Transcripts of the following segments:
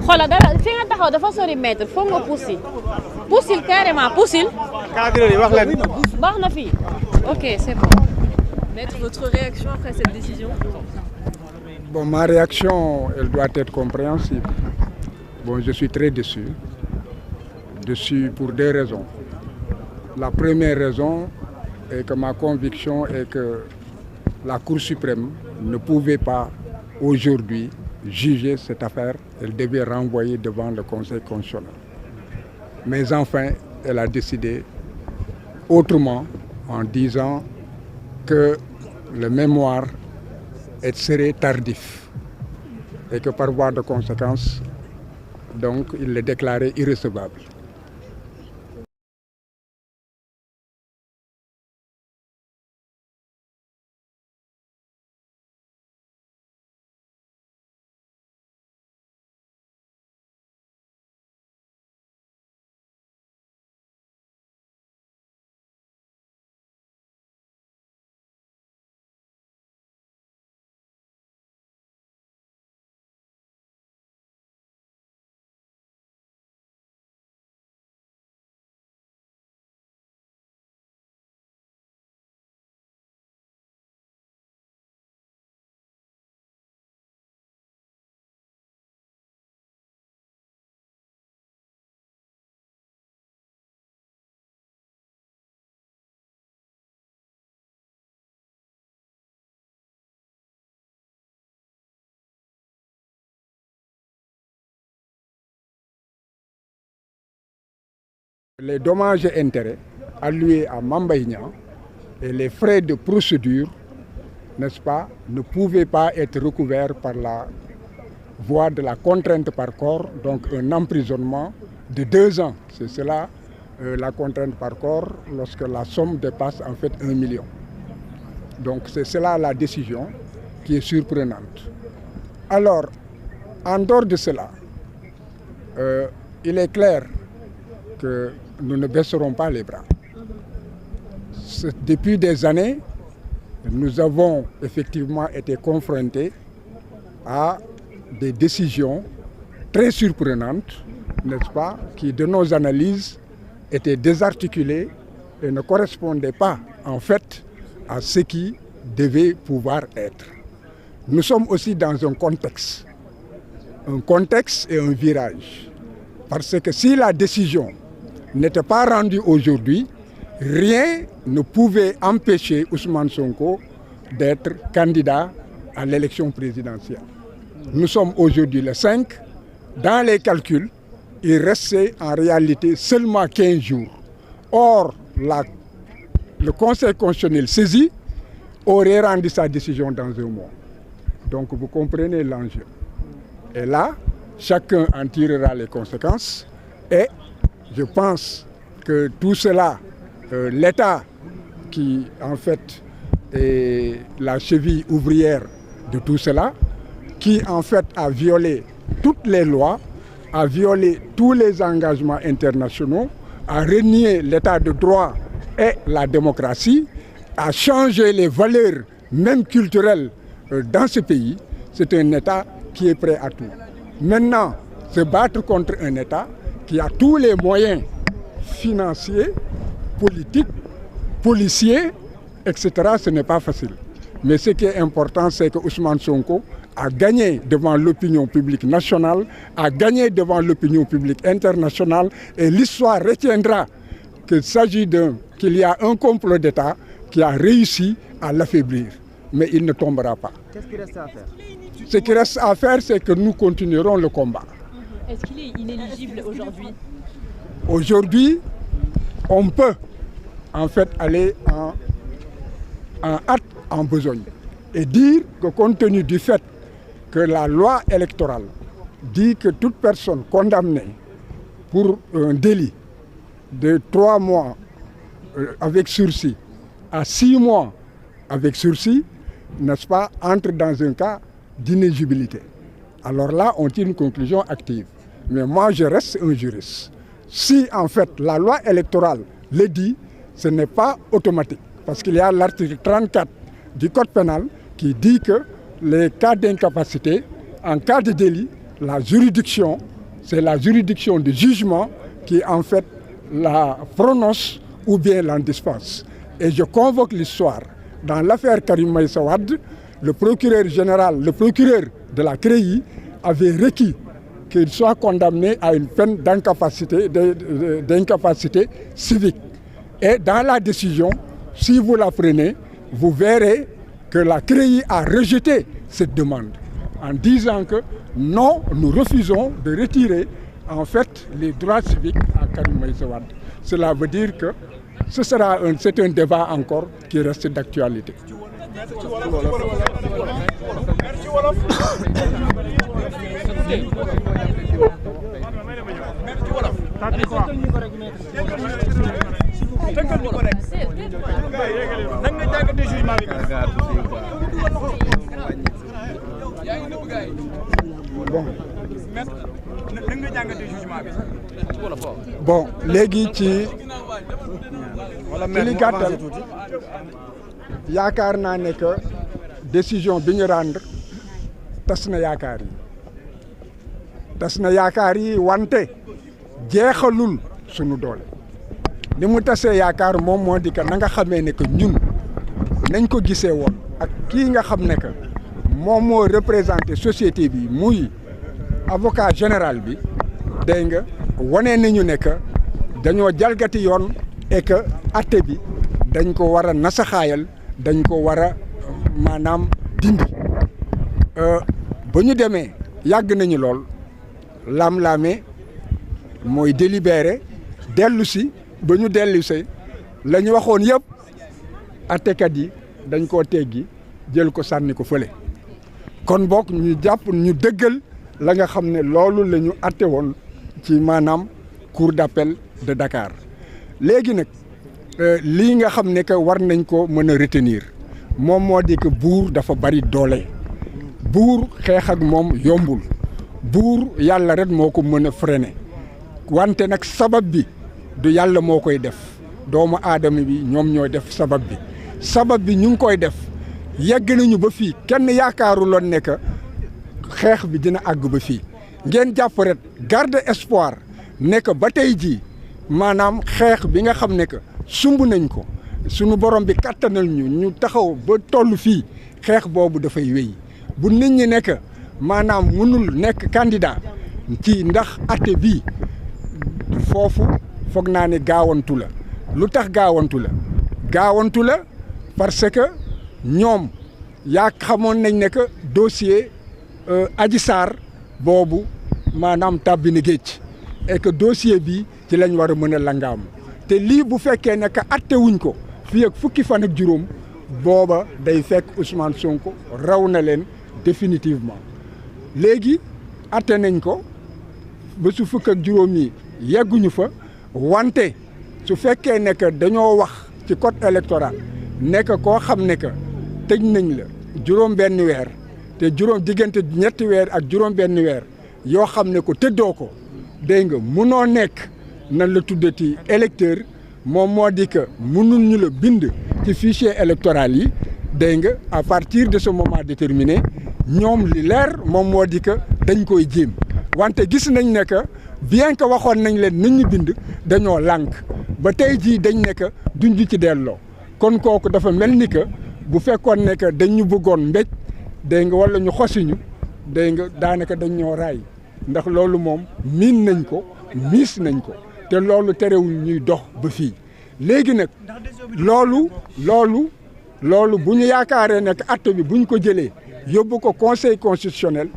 xoolal dara fi nga taxaw dafa sori mètre foog nga poussil carrément poussil. cadre yi wax leen. baax na fii ok c'est bon. Maître, votre réaction après cette décision? Bon, ma réaction, elle doit être compréhensible. Bon, je suis très déçu. Déçu pour deux raisons. La première raison est que ma conviction est que la Cour suprême ne pouvait pas aujourd'hui juger cette affaire. Elle devait renvoyer devant le Conseil constitutionnel. Mais enfin, elle a décidé autrement en disant que le mémoire serait tardif et que par voie de conséquence, donc, il le déclarait irrecevable. Les dommages et intérêts alloués à Mame Mbaye Niang et les frais de procédure, n'est-ce pas, ne pouvaient pas être recouverts par la voie de la contrainte par corps, donc un emprisonnement de 2 ans. C'est cela la contrainte par corps lorsque la somme dépasse en fait 1 million. Donc c'est cela la décision qui est surprenante. Alors, en dehors de cela, il est clair que nous ne baisserons pas les bras. Depuis des années, nous avons effectivement été confrontés à des décisions très surprenantes, n'est-ce pas, qui de nos analyses étaient désarticulées et ne correspondaient pas en fait à ce qui devait pouvoir être. Nous sommes aussi dans un contexte et un virage. Parce que si la décision n'était pas rendue aujourd'hui, rien ne pouvait empêcher Ousmane Sonko d'être candidat à l'élection présidentielle. Nous sommes aujourd'hui le 5. Dans les calculs, il restait en réalité seulement 15 jours. Or, le Conseil constitutionnel saisi aurait rendu sa décision dans 1 mois. Donc vous comprenez l'enjeu. Et là, chacun en tirera les conséquences. Et je pense que tout cela, l'État qui en fait est la cheville ouvrière de tout cela, qui en fait a violé toutes les lois, a violé tous les engagements internationaux, a renié l'état de droit et la démocratie, a changé les valeurs même culturelles dans ce pays. C'est un État qui est prêt à tout. Maintenant, se battre contre un État qui a tous les moyens financiers, politiques, policiers, etc., ce n'est pas facile. Mais ce qui est important, c'est que Ousmane Sonko a gagné devant l'opinion publique nationale, a gagné devant l'opinion publique internationale, et l'histoire retiendra qu'il y a un complot d'État qui a réussi à l'affaiblir. Mais il ne tombera pas. Qu'est-ce qui reste à faire? Ce qui reste à faire, c'est que nous continuerons le combat. Est-ce qu'il est inéligible aujourd'hui? Aujourd'hui, on peut en fait aller en besogne et dire que compte tenu du fait que la loi électorale dit que toute personne condamnée pour un délit de 3 mois avec sursis à 6 mois avec sursis, n'est-ce pas, entre dans un cas d'inéligibilité. Alors là, on tire une conclusion active. Mais moi, je reste un juriste. Si en fait la loi électorale le dit, ce n'est pas automatique. Parce qu'il y a l'article 34 du Code pénal qui dit que les cas d'incapacité, en cas de délit, la juridiction, c'est la juridiction de jugement qui en fait la prononce ou bien l'en dispense. Et je convoque l'histoire. Dans l'affaire Karim Meïssa Wade, le procureur général, le procureur de la CREI avait requis qu'il soit condamné à une peine d'incapacité civique. Et dans la décision, si vous la prenez, vous verrez que la CREI a rejeté cette demande en disant que non, nous refusons de retirer en fait les droits civiques à Karim Meïssa Wade. Cela veut dire que c'est un débat encore qui reste d'actualité. Bon léegi ci li gàttal yaakaar naa ne que décision bi ñu rendre tas na yaakaar yi wante jeexalul sunu doole li mu tasee yaakaar moom moo di que na nga xamee ne que ñun nañ ko gisee woon ak kii nga xam ne que moom moo représenté société bi muy avocat général bi dégg nga wane nañu ne que dañoo jalgati yoon et que atte bi dañ ko war a nasaxaayal dañ ko war a maanaam dindi ba ñu demee yàgg nañu lool lam-laame mooy délibéré dellu si ba ñu dellu si la ñu waxoon yëpp attekat yi dañ koo teggi jël ko sànni ko fële kon bokk ñu jàpp ñu dëggal la nga xam ne loolu la ñu atte woon ci maanaam cour d'appel de Dakar léegi nag lii nga xam ne que war nañ ko mën a retenir moom moo di que buur dafa bari doole buur xeex ak moom yombul buur yàlla rek moo ko mën a freiner wante nag sabab bi du yàlla moo koy def doomu aadama bi ñoom ñooy def sabab bi ñu ngi koy def yegg nañu ba fii kenn yaakaaruloon ne que xeex bi dina àgg ba fii ngeen jàpp rek garde espoir ne que ba tey jii maanaam xeex bi nga xam ne que sumb nañ ko sunu borom bi kattanal ñu taxaw ba toll fii xeex boobu dafay wéy bu nit ñi ne que maanaam mënul nekk candidat ci ndax atte bii foofu foog naa ne gaawantu la lu tax gaawantu la parce que ñoom yaa xamoon nañ ne que dossier Adji Sarr boobu maanaam tàbbi na géej et que dossier bi ci lañ war a mën a langaam te lii bu fekkee ne que atte wuñ ko fii ak fukki fan ak juróom booba day fekk Ousmane Sonko raw na leen définitivement léegi atte nañ ko ba su fukk ak juróom yi yegguñu fa wante su fekkee ne que dañoo wax ci code électoral ne que koo xam ne que tëj nañ la juróom benn weer te diggante ñetti weer ak juróom benn weer yoo xam ne ko tëddoo ko dégg nga munoo nekk nan la tuddati électeur moom moo di que mënul ñu la bind ci fichier électoral yi dégg nga à partir de ce moment déterminé ñoom li leer moom moo di que dañ koy jéem wante gis nañ ne que bien que waxoon nañ leen nañ ñu bind dañoo lànk ba tey jii dañ ne que duñ ci delloo kon kooku dafa mel ni que bu fekkoon ne que dañ ñu bëggoon mbéj dégg nga wala ñu xosiñu dégg nga daanaka dañ ñoo raay ndax loolu moom miin nañ ko miis nañ ko te loolu terewul ñuy dox ba fii léegi nag loolu bu ñu yaakaaree nekk acte bi bu ñu ko jëlee yóbbu ko conseil constitutionnel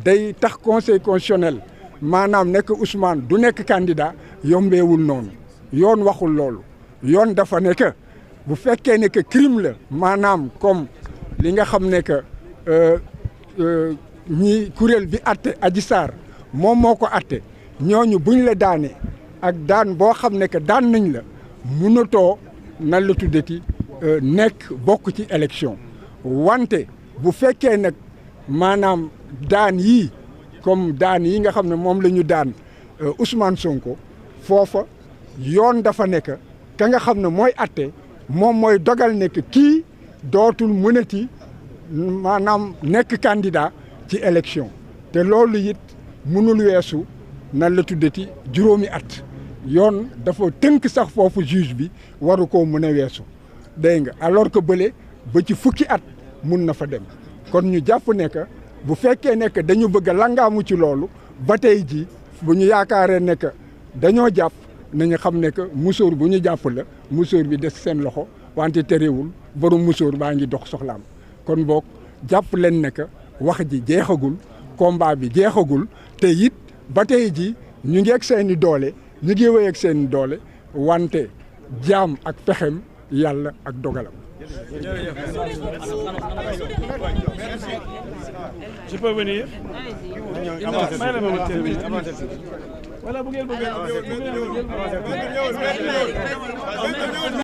day tax conseil constitutionnel maanaam nekk Ousmane du nekk candidat yombeewul noonu yoon waxul loolu yoon dafa ne que bu fekkee ne que crime la maanaam comme li nga xam ne que ñi kuréel bi atte Adji Sarr moom moo ko atte ñooñu buñ la daanee ak daan boo xam ne que daan nañ la mënatoo nan la tuddati nekk bokk ci élection wante bu fekkee nag maanaam daan yii comme daan yi nga xam ne moom la ñu daan Ousmane Sonko foofa yoon dafa nekk ka nga xam ne mooy atte moom mooy dogal ne que kii dootul mënati maanaam nekk candidat ci élection te loolu it mënul weesu nan la tuddati juróomi at yoon dafa tënk sax foofu juge bi waru koo mën a weesu dégg nga alors que bële ba ci fukki at mun na fa dem kon ñu jàpp ne que bu fekkee ne que dañu bëgg a langaamu ci loolu ba tey ji bu ñu yaakaaree ne que dañoo jàpp nañu xam ne que musóor bu ñu jàpp la musóor bi des seen loxo wante terewul borom musóor baa ngi dox soxlaam kon boog jàpp leen ne que wax ji jeexagul combat bi jeexagul te it ba tey ji ñu ngi ak seeni doole ñu ngi wéy ak seeni doole wante jaam ak pexem yàlla ak dogalam. Je peux venir? Voilà,